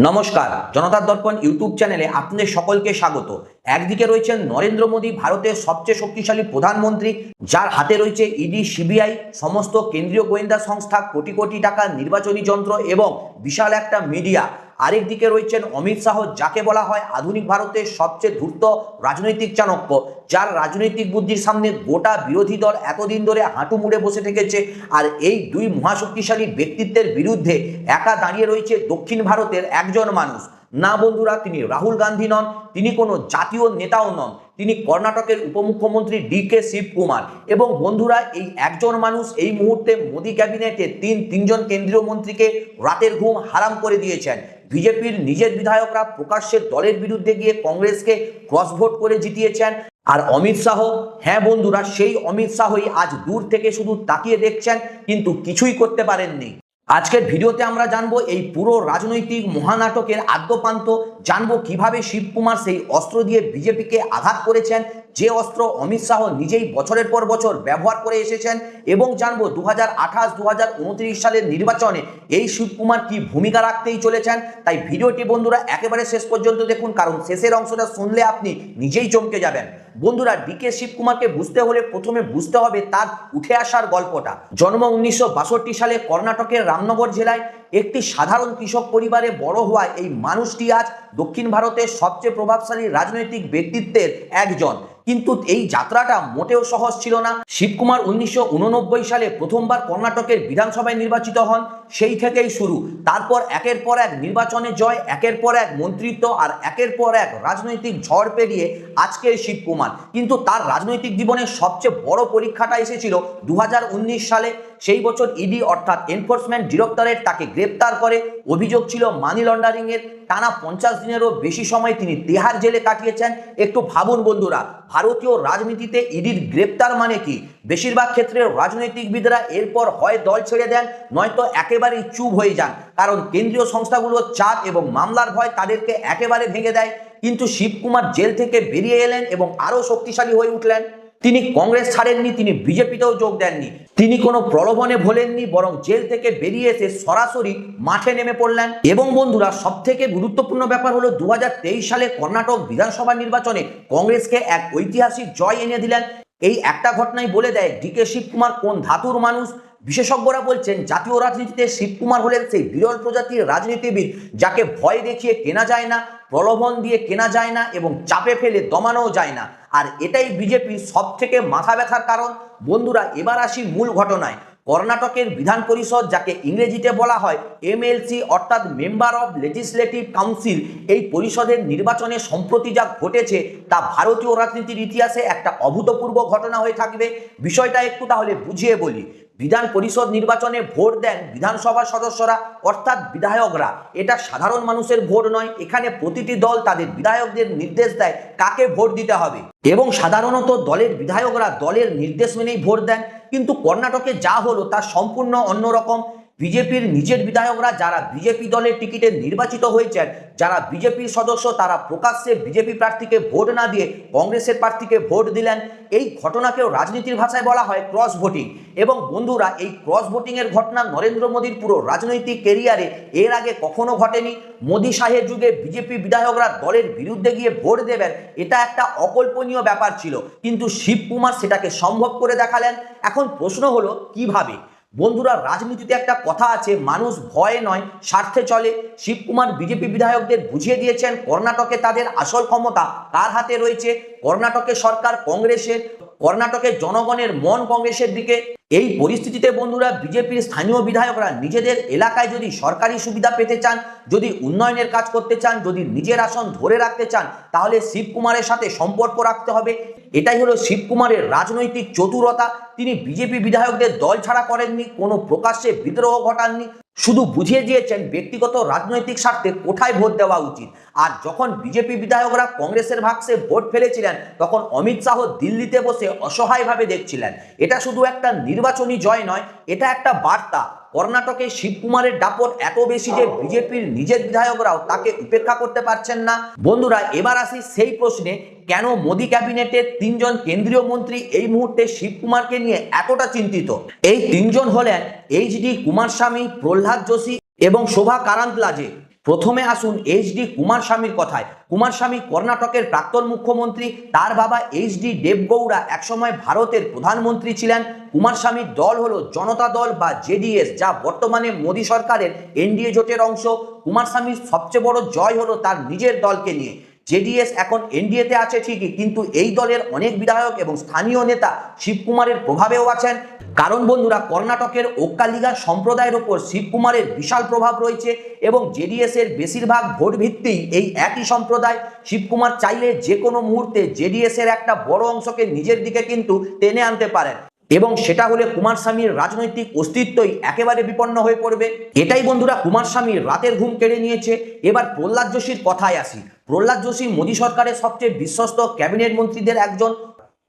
নমস্কার, জনতার দর্পণ ইউটিউব চ্যানেলে আপনাদের সকলকে স্বাগত। একদিকে রয়েছেন নরেন্দ্র মোদী, ভারতের সবচেয়ে শক্তিশালী প্রধানমন্ত্রী, যার হাতে রয়েছে ইডি, সিবিআই, সমস্ত কেন্দ্রীয় গোয়েন্দা সংস্থা, কোটি কোটি টাকার নির্বাচনী যন্ত্র এবং বিশাল একটা মিডিয়া। আরেকদিকে রয়েছেন অমিত শাহ, যাকে বলা হয় আধুনিক ভারতের সবচেয়ে ধূর্ত রাজনৈতিক চাণক্য, যার রাজনৈতিক বুদ্ধির সামনে গোটা বিরোধী দল এতদিন ধরে হাঁটু মুড়ে বসে থেকেছে। আর এই দুই মহাশক্তিশালী ব্যক্তিত্বের বিরুদ্ধে একা দাঁড়িয়ে রয়েছে দক্ষিণ ভারতের একজন মানুষ। না বন্ধুরা, তিনি রাহুল গান্ধী নন, তিনি কোনো জাতীয় নেতাও নন, তিনি কর্ণাটকের উপমুখ্যমন্ত্রী ডি.কে. শিবকুমার। এবং বন্ধুরা, এই একজন মানুষ এই মুহূর্তে মোদী ক্যাবিনেটে তিনজন কেন্দ্রীয় মন্ত্রীকে রাতের ঘুম হারাম করে দিয়েছেন। বিজেপির নিজের বিধায়করা প্রকাশ্যে দলের বিরুদ্ধে গিয়ে কংগ্রেসকে ক্রস ভোট করে জিতিয়েছেন। আর অমিত শাহ, হ্যাঁ বন্ধুরা, সেই অমিত শাহই আজ দূর থেকে শুধু তাকিয়ে দেখছেন, কিন্তু কিছুই করতে পারেননি। আজকের ভিডিওতে আমরা জানবো এই পুরো রাজনৈতিক মহানাটকের আদ্যোপান্ত, জানবো কিভাবে শিবকুমার সেই অস্ত্র দিয়ে বিজেপিকে আঘাত করেছেন, যে অস্ত্র অমিত শাহ নিজেই বছরের পর বছর ব্যবহার করে এসেছেন। এবং জানবো 2028-2029 সালের নির্বাচনে এই শিবকুমার কি ভূমিকা রাখতেই চলেছেন। তাই ভিডিওটি বন্ধুরা একেবারে শেষ পর্যন্ত দেখুন, কারণ শেষের অংশটা শুনলে আপনি নিজেই চমকে যাবেন। বন্ধুরা, ডি.কে. শিবকুমারকে বুঝতে হলে প্রথমে বুঝতে হবে তার উঠে আসার গল্পটা। জন্ম 1962 সালে কর্ণাটকের রামনগর জেলায় একটি সাধারণ কৃষক পরিবারে বড় হওয়া এই মানুষটি আজ দক্ষিণ ভারতের সবচেয়ে প্রভাবশালী রাজনৈতিক ব্যক্তিত্বের একজন। কিন্তু এই যাত্রাটা মোটেও সহজ ছিল না। শিবকুমার 1989 সালে প্রথমবার কর্ণাটকের বিধানসভায় নির্বাচিত হন। সেই থেকেই শুরু। তারপর একের পর এক নির্বাচনে জয়, একের পর এক মন্ত্রিত্ব, আর একের পর এক রাজনৈতিক ঝড় পেরিয়ে আজকের শিবকুমার। কিন্তু তার রাজনৈতিক জীবনের সবচেয়ে বড় পরীক্ষাটা এসেছিল 2019 সালে। সেই বছর ইডি অর্থাৎ এনফোর্সমেন্ট ডিরেক্টরেট তাকে গ্রেপ্তার করে। অভিযোগ ছিল মানি লন্ডারিং এর। টানা 50 দিনেরও বেশি সময় তিনি তিহার জেলে কাটিয়েছেন। একটু ভাবুন বন্ধুরা, ভারতীয় রাজনীতিতে ইডির গ্রেপ্তার মানে কি? বেশিরভাগ ক্ষেত্রে রাজনৈতিকবিদরা এরপর হয় দল ছেড়ে দেন, নয়তো একেবারেই চুপ হয়ে যান, কারণ কেন্দ্রীয় সংস্থাগুলোর চাপ এবং মামলার ভয় তাদেরকে একেবারে ভেঙে দেয়। কিন্তু শিবকুমার জেল থেকে বেরিয়ে এলেন এবং আরো শক্তিশালী হয়ে উঠলেন। তিনি কংগ্রেস ছাড়েননি, তিনি বিজেপিতেও যোগ দেননি, তিনি কোনো প্রলোভনে ভোলেননি, বরং জেল থেকে বেরিয়ে এসে সরাসরি মাঠে নেমে পড়লেন। এবং বন্ধুরা, সব থেকে গুরুত্বপূর্ণ ব্যাপার হলো 2023 সালে কর্ণাটক বিধানসভা নির্বাচনে কংগ্রেসকে এক ঐতিহাসিক জয় এনে দিলেন। এই একটা ঘটনাই বলে দেয় ডি.কে. শিবকুমার কোন ধাতুর মানুষ। বিশেষজ্ঞরা বলছেন জাতীয় রাজনীতিতে শিবকুমার হলেন সেই বিরল প্রজাতির রাজনীতিবিদ যাকে ভয় দেখিয়ে কেনা যায় না, প্রলোভন দিয়ে কেনা যায় না এবং চাপে ফেলে দমানোও যায় না। আর এটাই বিজেপির সব থেকে মাথা ব্যথার কারণ। বন্ধুরা, এবার আসি মূল ঘটনায়। কর্ণাটকের বিধান পরিষদ, যাকে ইংরেজিতে বলা হয় এমএলসি অর্থাৎ মেম্বার অব লেজিসলেটিভ কাউন্সিল, এই পরিষদের নির্বাচনে সম্প্রতি যা ঘটেছে তা ভারতীয় রাজনীতির ইতিহাসে একটা অভূতপূর্ব ঘটনা হয়ে থাকবে। বিষয়টা একটু তাহলে বুঝিয়ে বলি। বিধান পরিষদ নির্বাচনে ভোট দেন বিধানসভার সদস্যরা অর্থাৎ বিধায়করা। এটা সাধারণ মানুষের ভোট নয়। এখানে প্রতিটি দল তাদের বিধায়কদের নির্দেশ দেয় কাকে ভোট দিতে হবে, এবং সাধারণত দলের বিধায়করা দলের নির্দেশ মেনেই ভোট দেন। কিন্তু কর্ণাটকে যা হলো তা সম্পূর্ণ অন্যরকম। বিজেপির নিজের বিধায়করা, যারা বিজেপি দলের টিকিটে নির্বাচিত হয়েছেন, যারা বিজেপির সদস্য, তারা প্রকাশ্যে বিজেপি প্রার্থীকে ভোট না দিয়ে কংগ্রেসের প্রার্থীকে ভোট দিলেন। এই ঘটনাকেও রাজনীতির ভাষায় বলা হয় ক্রস ভোটিং। এবং বন্ধুরা, এই ক্রস ভোটিং এর ঘটনা নরেন্দ্র মোদীর পুরো রাজনৈতিক কেরিয়ারে এর আগে কখনো ঘটেনি। মোদী শাহের যুগে বিজেপি বিধায়করা দলের বিরুদ্ধে গিয়ে ভোট দেবেন, এটা একটা অকল্পনীয় ব্যাপার ছিল, কিন্তু শিবকুমার সেটাকে সম্ভব করে দেখালেন। এখন প্রশ্ন হলো কিভাবে? বন্ধুরা, রাজনীতিতে একটা কথা আছে, মানুষ ভয়ে নয় স্বার্থে চলে। শিবকুমার বিজেপি বিধায়কদের বুঝিয়ে দিয়েছেন কর্ণাটকে তাদের আসল ক্ষমতা কার হাতে রয়েছে। কর্ণাটকের সরকার কংগ্রেসের, কর্ণাটকের জনগণের মন কংগ্রেসের দিকে। এই পরিস্থিতিতে বন্ধুরা, বিজেপির স্থানীয় বিধায়করা নিজেদের এলাকায় যদি সরকারি সুবিধা পেতে চান, যদি উন্নয়নের কাজ করতে চান, যদি নিজের আসন ধরে রাখতে চান, তাহলে শিবকুমারের সাথে সম্পর্ক রাখতে হবে। এটাই হলো শিবকুমারের রাজনৈতিক চতুরতা। তিনি বিজেপি বিধায়কদের দল ছাড়া করেননি, কোনো প্রকাশ্যে বিদ্রোহ ঘটাননি, শুধু বুঝিয়ে দিয়েছেন ব্যক্তিগত রাজনৈতিক স্বার্থে কোথায় ভোট দেওয়া উচিত। আর যখন বিজেপি বিধায়করা কংগ্রেসের বাক্সে ভোট ফেলেছিলেন, তখন অমিত শাহ দিল্লিতে বসে অসহায়ভাবে দেখছিলেন। এটা শুধু একটা নির্বাচনী জয় নয়, এটা একটা বার্তা। কর্ণাটকে শিবকুমারের দাপট এত বেশি যে বিজেপির নিজের বিধায়করাও তাকে উপেক্ষা করতে পারছেন না। বন্ধুরা, এবার আসি সেই প্রশ্নে, কেন মোদী ক্যাবিনেটের 3জন কেন্দ্রীয় মন্ত্রী এই মুহূর্তে শিবকুমারকে নিয়ে এতটা চিন্তিত? এই 3জন হলেন এইচ ডি কুমারস্বামী, প্রহ্লাদ যোশী এবং শোভা কারান্তলাজে। প্রথমে আসুন এইচডি কুমারস্বামীর কথায়। কুমারস্বামী কর্ণাটকের প্রাক্তন মুখ্যমন্ত্রী, তার বাবা এইচডি দেবগৌড়া একসময় ভারতের প্রধানমন্ত্রী ছিলেন। কুমারস্বামীর দল হলো জনতা দল বা জেডিএস, যা বর্তমানে মোদী সরকারের এনডিএ জোটের অংশ। কুমারস্বামীর সবচেয়ে বড় জয় হলো তার নিজের দলকে নিয়ে। জেডিএস এখন এনডিএতে আছে ঠিকই, কিন্তু এই দলের অনেক বিধায়ক এবং স্থানীয় নেতা শিবকুমারের প্রভাবেও আছেন। কারণ বন্ধুরা, কর্ণাটকের ওক্কালিগা সম্প্রদায়ের ওপর শিবকুমারের বিশাল প্রভাব রয়েছে এবং জেডিএস এর বেশিরভাগ ভোট ভিত্তি এই একই সম্প্রদায়। শিবকুমার চাইলে যে কোনো মুহূর্তে জেডিএস এর একটা বড় অংশকে নিজের দিকে কিন্তু টেনে আনতে পারেন, এবং সেটা হলে কুমারস্বামীর রাজনৈতিক অস্তিত্বই একেবারে বিপন্ন হয়ে পড়বে। এটাই বন্ধুরা কুমারস্বামীর রাতের ঘুম কেড়ে নিয়েছে। এবার প্রহ্লাদ যোশীর কথায় আসি। প্রহ্লাদ যোশী মোদী সরকারের সবচেয়ে বিশ্বস্ত ক্যাবিনেট মন্ত্রীদের একজন।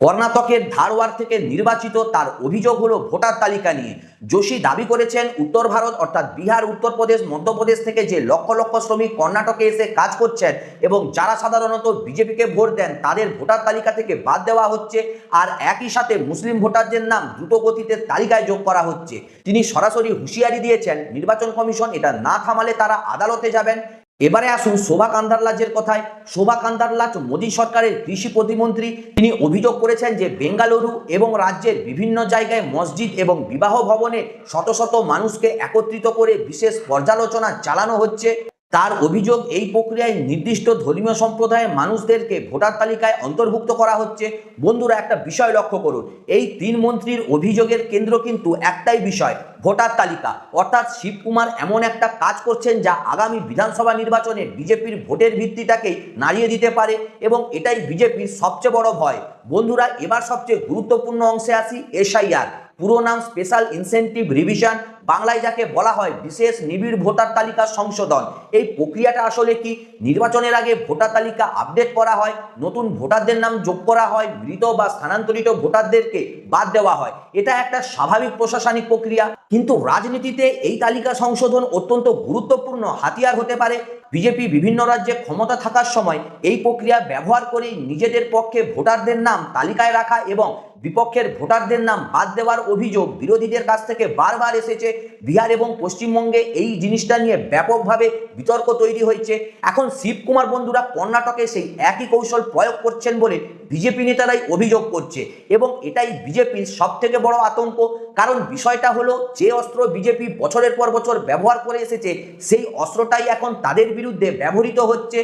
কর্ণাটকের ধারওয়াড় থেকে নির্বাচিত। তার অভিযোগ হলো ভোটার তালিকা নিয়ে। যোশী দাবি করেছেন উত্তর ভারত অর্থাৎ বিহার, উত্তরপ্রদেশ, মধ্যপ্রদেশ থেকে যে লক্ষ লক্ষ শ্রমিক কর্ণাটকে এসে কাজ করছেন এবং যারা সাধারণত বিজেপিকে ভোট দেন, তাদের ভোটার তালিকা থেকে বাদ দেওয়া হচ্ছে। আর একই সাথে মুসলিম ভোটারদের নাম দ্রুত গতিতে তালিকায় যোগ করা হচ্ছে। তিনি সরাসরি হুঁশিয়ারি দিয়েছেন নির্বাচন কমিশন এটা না থামালে তারা আদালতে যাবেন। এবারে আসুন শোভা কান্দারলাজের কথায়। শোভা কান্দারলাজ মোদী সরকারের কৃষি প্রতিমন্ত্রী। তিনি অভিযোগ করেছেন যে বেঙ্গালুরু এবং রাজ্যের বিভিন্ন জায়গায় মসজিদ এবং বিবাহ ভবনে শত শত মানুষকে একত্রিত করে বিশেষ পর্যালোচনা চালানো হচ্ছে। তার অভিযোগ এই প্রক্রিয়ায় নির্দিষ্ট ধর্মীয় সম্প্রদায়ের মানুষদেরকে ভোটার তালিকায় অন্তর্ভুক্ত করা হচ্ছে। বন্ধুরা, একটা বিষয় লক্ষ্য করুন, এই তিন মন্ত্রীর অভিযোগের কেন্দ্র কিন্তু একটাই বিষয়, ভোটার তালিকা। অর্থাৎ শিবকুমার এমন একটা কাজ করছেন যা আগামী বিধানসভা নির্বাচনে বিজেপির ভোটের ভিত্তিটাকেই নাড়িয়ে দিতে পারে, এবং এটাই বিজেপির সবচেয়ে বড় ভয়। বন্ধুরা, এবার সবচেয়ে গুরুত্বপূর্ণ অংশে আসি, এসআইআর, পুরো নাম স্পেশাল ইনসেন্টিভ রিভিশন, বাংলায় যাকে বলা হয় বিশেষ নিবিড় ভোটার তালিকা সংশোধন। এই প্রক্রিয়াটা আসলে কি? নির্বাচনের আগে ভোটার তালিকা আপডেট করা হয়, নতুন ভোটারদের নাম যোগ করা হয়, মৃত বা স্থানান্তরিত ভোটারদেরকে বাদ দেওয়া হয়। এটা একটা স্বাভাবিক প্রশাসনিক প্রক্রিয়া, কিন্তু রাজনীতিতে এই তালিকা সংশোধন অত্যন্ত গুরুত্বপূর্ণ হাতিয়ার হতে পারে। বিজেপি বিভিন্ন রাজ্যে ক্ষমতা থাকার সময় এই প্রক্রিয়া ব্যবহার করে নিজেদের পক্ষে ভোটারদের নাম তালিকায় রাখা এবং বিপক্ষের ভোটারদের নাম বাদ দেওয়ার অভিযোগ বিরোধীদের কাছ থেকে বারবার এসেছে। বিহার এবং পশ্চিমবঙ্গে এই জিনিসটা নিয়ে ব্যাপকভাবে বিতর্ক তৈরি হয়েছে। এখন শিবকুমার বন্ধুরা কর্ণাটকে সেই একই কৌশল প্রয়োগ করছেন বলে বিজেপি নেতারাই অভিযোগ করছে, এবং এটাই বিজেপির সব থেকে বড় আতঙ্ক। কারণ বিষয়টা হলো, যে অস্ত্র বিজেপি বছরের পর বছর ব্যবহার করে এসেছে, সেই অস্ত্রটাই এখন তাদের বিরুদ্ধে ব্যবহৃত হচ্ছে।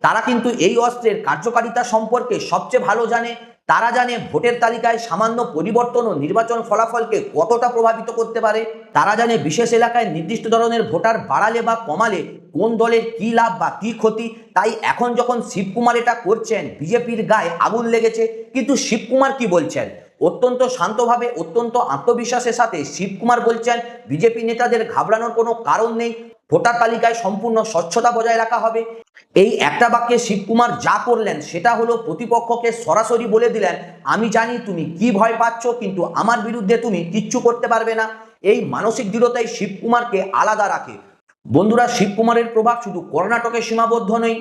তারা কিন্তু এই অস্ত্রের কার্যকারিতা সম্পর্কে সবচেয়ে ভালো জানে। তারা জানে ভোটের তালিকায় সামান্য পরিবর্তনও নির্বাচন ফলাফলকে কতটা প্রভাবিত করতে পারে। তারা জানে বিশেষ এলাকায় নির্দিষ্ট ধরনের ভোটার বাড়ালে বা কমালে কোন দলের কি লাভ বা কি ক্ষতি। তাই এখন যখন শিবকুমার এটা করছেন, বিজেপির গায়ে আগুন লেগেছে। কিন্তু শিবকুমার কি বলছেন? অত্যন্ত শান্তভাবে, অত্যন্ত আত্মবিশ্বাসের সাথে শিবকুমার বলছেন বিজেপি নেতাদের ঘাবড়ানোর কোনো কারণ নেই, ভোটার তালিকায় সম্পূর্ণ স্বচ্ছতা বজায় রাখা হবে। এই একটা বাক্যে শিবকুমার যা করলেন সেটা হলো প্রতিপক্ষকে সরাসরি বলে দিলেন, আমি জানি তুমি কি ভয় পাচ্ছ, কিন্তু আমার বিরুদ্ধে তুমি কিচ্ছু করতে পারবে না। এই মানসিক দৃঢ়তাই শিবকুমারকে আলাদা রাখে। বন্ধুরা, শিবকুমারের প্রভাব শুধু কর্ণাটকে সীমাবদ্ধ নেই।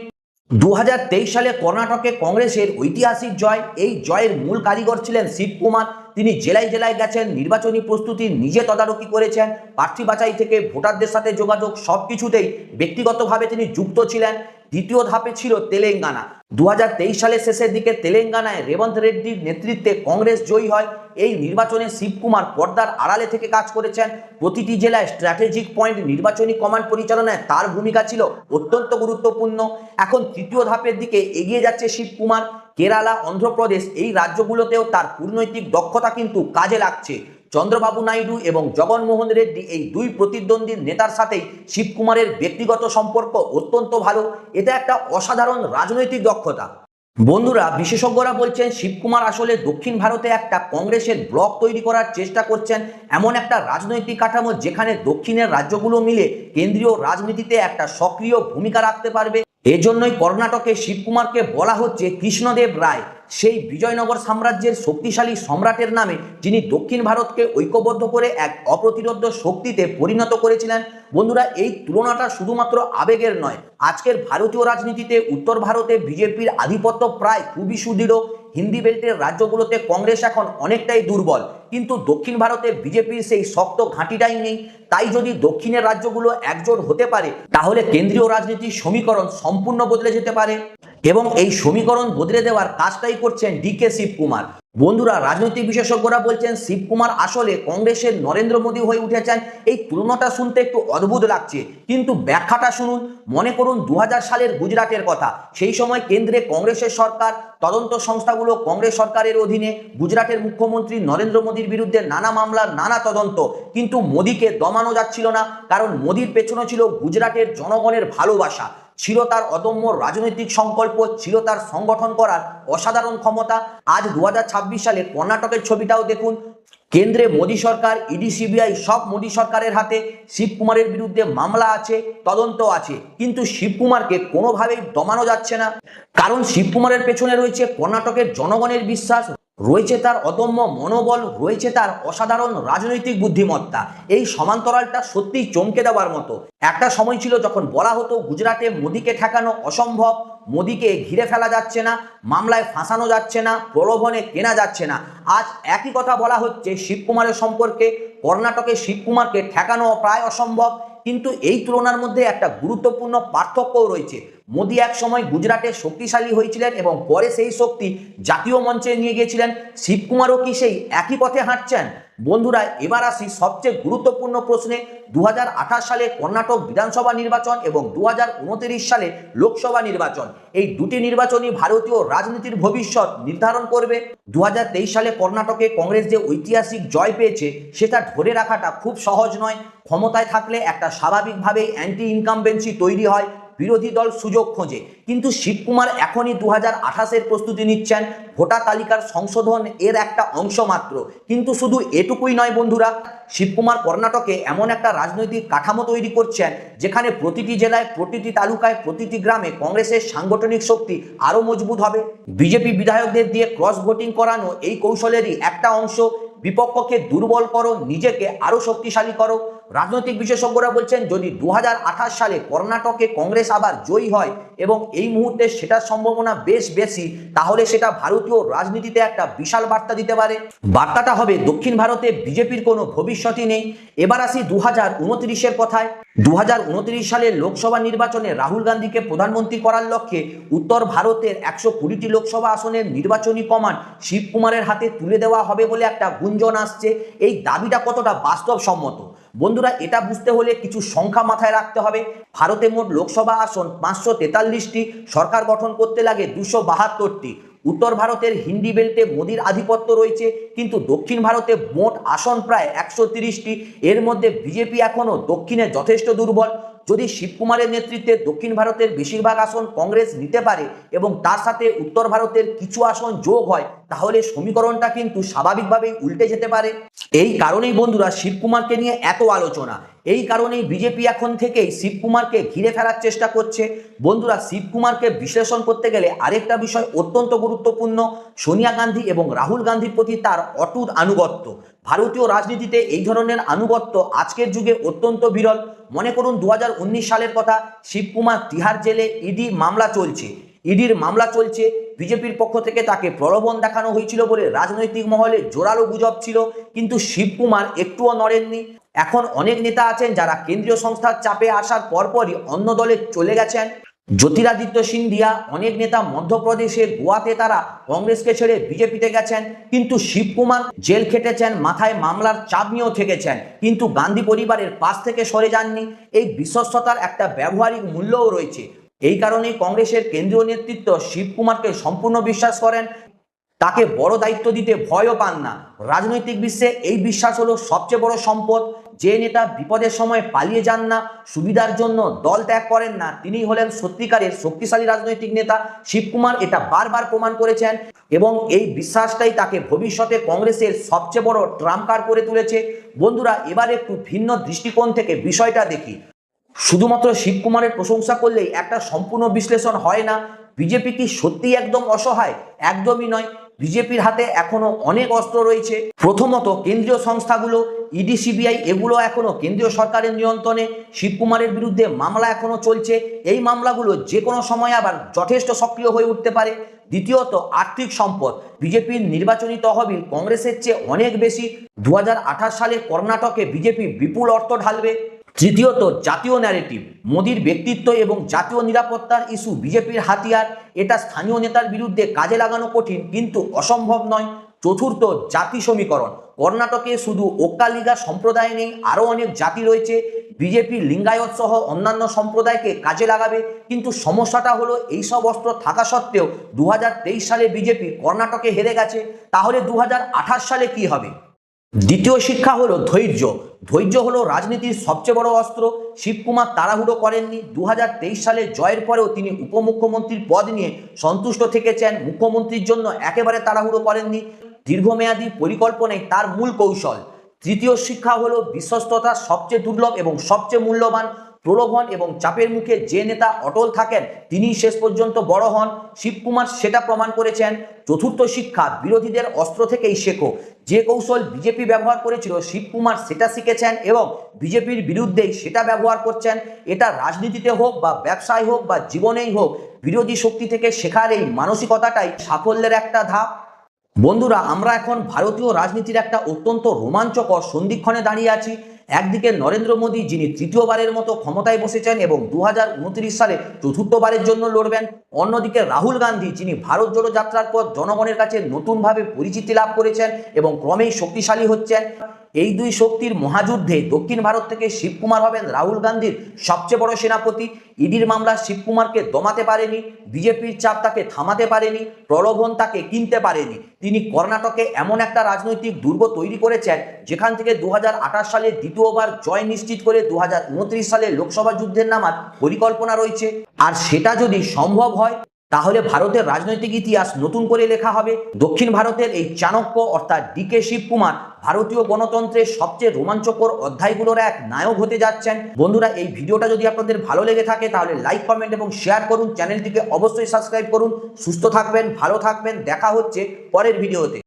2023 সালে কর্ণাটকে কংগ্রেসের ঐতিহাসিক জয়। এই জয়ের মূল কারিগর ছিলেন শিবকুমার। তিনি জেলায় জেলায় গেছেন, নির্বাচনী প্রস্তুতি নিজে তদারকি করেছেন, প্রার্থী বাছাই থেকে ভোটারদের সাথে যোগাযোগ, সবকিছুতেই ব্যক্তিগতভাবে তিনি যুক্ত ছিলেন। দ্বিতীয় ধাপে ছিল তেলেঙ্গানা। 2023 সালের শেষের দিকে তেলেঙ্গানায় রেবন্ত রেড্ডির নেতৃত্বে কংগ্রেস জয়ী হয়। এই নির্বাচনে শিবকুমার পর্দার আড়ালে থেকে কাজ করেছেন। প্রতিটি জেলায় স্ট্র্যাটেজিক পয়েন্ট নির্বাচনী কমান্ড পরিচালনায় তার ভূমিকা ছিল অত্যন্ত গুরুত্বপূর্ণ। এখন তৃতীয় ধাপের দিকে এগিয়ে যাচ্ছে শিবকুমার। কেরালা, অন্ধ্রপ্রদেশ এই রাজ্যগুলোতেও তার কূটনৈতিক দক্ষতা কিন্তু কাজে লাগছে। চন্দ্রবাবু নাইডু এবং জগনমোহন রেড্ডি এই দুই প্রতিদ্বন্দ্বী নেতার সাথেই শিবকুমারের ব্যক্তিগত সম্পর্ক অত্যন্ত ভালো। এটা একটা অসাধারণ রাজনৈতিক দক্ষতা। বন্ধুরা, বিশেষজ্ঞরা বলছেন শিবকুমার আসলে দক্ষিণ ভারতে একটা কংগ্রেসের ব্লক তৈরি করার চেষ্টা করছেন, এমন একটা রাজনৈতিক কাঠামো যেখানে দক্ষিণের রাজ্যগুলো মিলে কেন্দ্রীয় রাজনীতিতে একটা সক্রিয় ভূমিকা রাখতে পারবে। এজন্যই কর্ণাটকে শিবকুমারকে বলা হচ্ছে কৃষ্ণদেব রায়, সেই বিজয়নগর সাম্রাজ্যের শক্তিশালী সম্রাটের নামে, যিনি দক্ষিণ ভারতকে ঐক্যবদ্ধ করে এক অপ্রতিরোধ্য শক্তিতে পরিণত করেছিলেন। বন্ধুরা, এই তুলনাটা শুধুমাত্র আবেগের নয়। আজকের ভারতীয় রাজনীতিতে উত্তর ভারতে বিজেপির আধিপত্য প্রায় খুবই সুদৃঢ়। হিন্দি বেল্টের রাজ্যগুলোতে কংগ্রেস এখন অনেকটাই দুর্বল, কিন্তু দক্ষিণ ভারতে বিজেপির সেই শক্ত ঘাঁটিটাই নেই। তাই যদি দক্ষিণের রাজ্যগুলো একজোট হতে পারে তাহলে কেন্দ্রীয় রাজনীতির সমীকরণ সম্পূর্ণ বদলে যেতে পারে, এবং এই সমীকরণ বদলে দেওয়ার কাজটাই করছেন ডিকে শিবকুমার। বন্ধুরা, রাজনৈতিক বিশেষজ্ঞরা বলছেন শিবকুমার আসলে কংগ্রেসের নরেন্দ্র মোদী হয়ে উঠেছেন। এই তুলনাটা শুনতে একটু অদ্ভুত লাগছে, কিন্তু ব্যাখ্যাটা শুনুন। মনে করুন 2000 সালের গুজরাটের কথা। সেই সময় কেন্দ্রে কংগ্রেসের সরকার, তদন্ত সংস্থাগুলো কংগ্রেস সরকারের অধীনে। গুজরাটের মুখ্যমন্ত্রী নরেন্দ্র মোদীর বিরুদ্ধে নানা মামলা, নানা তদন্ত, কিন্তু মোদীকে দমানো যাচ্ছিল না, কারণ মোদীর পেছনে ছিল গুজরাটের জনগণের ভালোবাসা, ছিল তার অদম্য রাজনৈতিক সংকল্প, ছিল তার সংগঠন করার অসাধারণ ক্ষমতা। আজ 2026 সালে কর্ণাটকের ছবিটাও দেখুন। কেন্দ্রে মোদী সরকার, ইডি, সিবিআই সব মোদী সরকারের হাতে। শিবকুমারের বিরুদ্ধে মামলা আছে, তদন্ত আছে, কিন্তু শিবকুমারকে কোনোভাবেই দমানো যাচ্ছে না, কারণ শিবকুমারের পেছনে রয়েছে কর্ণাটকের জনগণের বিশ্বাস, রয়েছে তার অদম্য মনোবল, রয়েছে তার অসাধারণ রাজনৈতিক বুদ্ধিমত্তা। এই সমান্তরালটা সত্যিই চমকে দেওয়ার মতো। একটা সময় ছিল যখন বলা হতো গুজরাটে মোদীকে ঠেকানো অসম্ভব, মোদীকে ঘিরে ফেলা যাচ্ছে না, মামলায় ফাঁসানো যাচ্ছে না, প্রলোভনে কেনা যাচ্ছে না। আজ একই কথা বলা হচ্ছে শিবকুমারের সম্পর্কে। কর্ণাটকে শিবকুমারকে ঠেকানো প্রায় অসম্ভব, কিন্তু এই তুলনার মধ্যে একটা গুরুত্বপূর্ণ পার্থক্যও রয়েছে। মোদী এক সময় গুজরাটে শক্তিশালী হয়েছিলেন এবং পরে সেই শক্তি জাতীয় মঞ্চে নিয়ে গিয়েছিলেন। শিবকুমারও কি সেই একই পথে হাঁটছেন? বন্ধুরা, এবার আসি সবচেয়ে গুরুত্বপূর্ণ প্রশ্নে। 2028 সালে কর্ণাটক বিধানসভা নির্বাচন এবং 2029 সালে লোকসভা নির্বাচন, এই দুটি নির্বাচনই ভারতীয় রাজনীতির ভবিষ্যৎ নির্ধারণ করবে। 2023 সালে কর্ণাটকে কংগ্রেস যে ঐতিহাসিক জয় পেয়েছে সেটা ধরে রাখাটা খুব সহজ নয়। ক্ষমতায় থাকলে একটা স্বাভাবিকভাবেই অ্যান্টি ইনকামবেন্সি তৈরি হয়, বিরোধী দল সুযোগ খোঁজে, কিন্তু শিবকুমার এখনই 2028-এর প্রস্তুতি নিচ্ছেন। ভোটার তালিকার সংশোধন এর একটা অংশ মাত্র, কিন্তু শুধু এটুকুই নয় বন্ধুরা, শিবকুমার কর্ণাটকে এমন একটা রাজনৈতিক কাঠামো তৈরি করছেন যেখানে প্রতিটি জেলায়, প্রতিটি তালুকায়, প্রতিটি গ্রামে কংগ্রেসের সাংগঠনিক শক্তি আরো মজবুত হবে। বিজেপি বিধায়কদের দিয়ে ক্রস ভোটিং করানো এই কৌশলেরই একটা অংশ। বিপক্ষকে দুর্বল করো, নিজেকে আরো শক্তিশালী করো। রাজনৈতিক বিশেষজ্ঞরা বলছেন যদি 2028 সালে কর্ণাটকে কংগ্রেস আবার জয়ী হয়, এবং এই মুহূর্তে সেটার সম্ভাবনা বেশ বেশি, তাহলে সেটা ভারতীয় রাজনীতিতে একটা বিশাল বার্তা দিতে পারে। বার্তাটা হবে দক্ষিণ ভারতে বিজেপির কোনো ভবিষ্যৎই নেই। এবার আসি 2029-এর কথায়। 2029 সালের লোকসভা নির্বাচনে রাহুল গান্ধীকে প্রধানমন্ত্রী করার লক্ষ্যে উত্তর ভারতের 120টি লোকসভা আসনের নির্বাচনী কমান্ড শিবকুমারের হাতে তুলে দেওয়া হবে বলে একটা গুঞ্জন আসছে। এই দাবিটা কতটা বাস্তবসম্মত? বন্ধুরা, এটা বুঝতে হলে কিছু সংখ্যা মাথায় রাখতে হবে। ভারতে মোট লোকসভা আসন 543টি, সরকার গঠন করতে লাগে 272টি। উত্তর ভারতের হিন্দি বেল্টে মোদীর আধিপত্য রয়েছে, কিন্তু দক্ষিণ ভারতে মোট আসন প্রায় 130টি। এর মধ্যে বিজেপি এখনো দক্ষিণে যথেষ্ট দুর্বল। যদি শিবকুমারের নেতৃত্বে দক্ষিণ ভারতের বেশিরভাগ আসন কংগ্রেস নিতে পারে এবং তার সাথে উত্তর ভারতের কিছু আসন যোগ হয়, তাহলে সমীকরণটা কিন্তু স্বাভাবিকভাবেই উল্টে যেতে পারে। এই কারণেই বন্ধুরা শিবকুমারকে নিয়ে এত আলোচনা। এই কারণেই বিজেপি এখন থেকেই শিবকুমারকে ঘিরে ফেলার চেষ্টা করছে। বন্ধুরা, শিবকুমারকে বিশ্লেষণ করতে গেলে আরেকটা বিষয় অত্যন্ত গুরুত্বপূর্ণ, সোনিয়া গান্ধী এবং রাহুল গান্ধীর প্রতি তার অটুট আনুগত্য। ভারতীয় রাজনীতিতে এই ধরনের আনুগত্য আজকের যুগে অত্যন্ত বিরল। মনে করুন 2019 সালের কথা, শিবকুমার তিহার জেলে, ইডির মামলা চলছে। বিজেপির পক্ষ থেকে তাকে প্রলোভন দেখানো হয়েছিল বলে রাজনৈতিক মহলে জোরালো গুজব ছিল, কিন্তু শিবকুমার একটুও নড়েননি। এখন অনেক নেতা আছেন যারা কেন্দ্রীয় সংস্থার চাপে আসার পরপরই অন্য দলে চলে গেছেন। জ্যোতিরাদিত্য সিন্ধিয়া, অনেক নেতা মধ্যপ্রদেশে, গোয়াতে তারা কংগ্রেসকে ছেড়ে বিজেপিতে গেছেন, কিন্তু শিবকুমার জেল খেটেছেন, মাথায় মামলার চাপ নিয়েও থেকেছেন, কিন্তু গান্ধী পরিবারের পাশ থেকে সরে যাননি। এই বিশ্বস্ততার একটা ব্যবহারিক মূল্যও রয়েছে। এই কারণেই কংগ্রেসের কেন্দ্রীয় নেতৃত্ব শিবকুমারকে সম্পূর্ণ বিশ্বাস করেন, তাকে বড় দায়িত্ব দিতে ভয়ও পান না। রাজনৈতিক বিশ্বে এই বিশ্বাস হলো সবচেয়ে বড় সম্পদ। যে নেতা বিপদের সময় পালিয়ে যান না, সুবিধার জন্য দল ত্যাগ করেন না, তিনি হলেন সত্যিকারের শক্তিশালী রাজনৈতিক নেতা। শিবকুমার এটা বারবার প্রমাণ করেছেন, এবং এই বিশ্বাসটাই তাকে ভবিষ্যতে কংগ্রেসের সবচেয়ে বড় ট্রাম্প কার্ড করে তুলেছে। বন্ধুরা, এবার একটু ভিন্ন দৃষ্টিকোণ থেকে বিষয়টা দেখি। শুধুমাত্র শিবকুমারের প্রশংসা করলেই একটা সম্পূর্ণ বিশ্লেষণ হয় না। বিজেপি কি সত্যিই একদম অসহায়? একদমই নয়। বিজেপির হাতে এখনো অনেক অস্ত্র রয়েছে। প্রথমত কেন্দ্রীয় সংস্থাগুলো, ইডি সিবিআই এগুলো এখনো কেন্দ্রীয় সরকারের নিয়ন্ত্রণে। শিবকুমারের বিরুদ্ধে মামলা এখনো চলছে, এই মামলাগুলো যে কোনো সময় আবার যথেষ্ট সক্রিয় হয়ে উঠতে পারে। দ্বিতীয়ত, আর্থিক সম্পদ। বিজেপির নির্বাচনী তহবিল কংগ্রেসের চেয়ে অনেক বেশি। 2028 সালে কর্ণাটকে বিজেপি বিপুল অর্থ ঢালবে। তৃতীয়ত, জাতীয় ন্যারেটিভ। মোদির ব্যক্তিত্ব এবং জাতীয় নিরাপত্তার ইস্যু বিজেপির হাতিয়ার, এটা স্থানীয় নেতার বিরুদ্ধে কাজে লাগানো কঠিন কিন্তু অসম্ভব নয়। চতুর্থ, জাতি সমীকরণ। কর্ণাটকে শুধু ওক্কালিগা সম্প্রদায় নেই, আরও অনেক জাতি রয়েছে। বিজেপি লিঙ্গায়ত সহ অন্যান্য সম্প্রদায়কে কাজে লাগাবে, কিন্তু সমস্যাটা হলো এইসব অস্ত্র থাকা সত্ত্বেও 2023 সালে বিজেপি কর্ণাটকে হেরে গেছে। তাহলে 2028 সালে কি হবে? দ্বিতীয় শিক্ষা হলো ধৈর্য। ধৈর্য হলো রাজনীতির সবচেয়ে বড় অস্ত্র। শিবকুমার তাড়াহুড়ো করেননি। 2023 সালে জয়ের পরেও তিনি উপমুখ্যমন্ত্রীর পদ নিয়ে সন্তুষ্ট থেকেছেন, মুখ্যমন্ত্রীর জন্য একেবারে তাড়াহুড়ো করেননি। দীর্ঘমেয়াদী পরিকল্পনাই তার মূল কৌশল। তৃতীয় শিক্ষা হলো বিশ্বস্ততা সবচেয়ে দুর্লভ এবং সবচেয়ে মূল্যবান। প্রলোভন এবং চাপের মুখে যে নেতা অটল থাকেন তিনিই শেষ পর্যন্ত বড় হন। শিবকুমার সেটা প্রমাণ করেছেন। চতুর্থ শিক্ষা, বিরোধীদের অস্ত্র থেকেই শেখো। যে কৌশল বিজেপি ব্যবহার করেছিল শিবকুমার সেটা শিখেছেন এবং বিজেপির বিরুদ্ধেই সেটা ব্যবহার করছেন। এটা রাজনীতিতে হোক বা ব্যবসায় হোক বা জীবনেই হোক, বিরোধী শক্তি থেকে শেখার এই মানসিকতাটাই সাফল্যের একটা ধাপ। বন্ধুরা, আমরা এখন ভারতীয় রাজনীতির একটা অত্যন্ত রোমাঞ্চকর সন্ধিক্ষণে দাঁড়িয়ে আছি। একদিকে নরেন্দ্র মোদী, যিনি তৃতীয়বারের মতো ক্ষমতায় বসেছেন এবং 2029 সালে চতুর্থবারের জন্য লড়বেন। অন্যদিকে রাহুল গান্ধী, যিনি ভারত জোড়ো যাত্রার পর জনগণের কাছে নতুনভাবে পরিচিতি লাভ করেছেন এবং ক্রমেই শক্তিশালী হচ্ছেন। এই দুই শক্তির মহাযুদ্ধে দক্ষিণ ভারত থেকে শিবকুমার হবেন রাহুল গান্ধীর সবচেয়ে বড় সেনাপতি। ইডির মামলা শিবকুমারকে দমাতে পারেনি, বিজেপির চাপ তাকে থামাতে পারেনি, প্রলোভন তাকে কিনতে পারেনি। তিনি কর্ণাটকে এমন একটা রাজনৈতিক দুর্গ তৈরি করেছেন যেখান থেকে 2028 সালে দ্বিতীয়বার জয় নিশ্চিত করে 2029 সালে লোকসভা যুদ্ধের নামার পরিকল্পনা রয়েছে। আর সেটা যদি সম্ভব হয় তাহলে ভারতের রাজনৈতিক ইতিহাস নতুন করে লেখা হবে। দক্ষিণ ভারতের এই চাণক্য অর্থাৎ ডিকে শিবকুমার ভারতীয় গণতন্ত্রের সবচেয়ে রোমাঞ্চকর অধ্যায়গুলোর এক নায়ক হতে যাচ্ছেন। বন্ধুরা, এই ভিডিওটা যদি আপনাদের ভালো লেগে থাকে তাহলে লাইক, কমেন্ট এবং শেয়ার করুন। চ্যানেলটিকে অবশ্যই সাবস্ক্রাইব করুন। সুস্থ থাকবেন, ভালো থাকবেন। দেখা হচ্ছে পরের ভিডিওতে।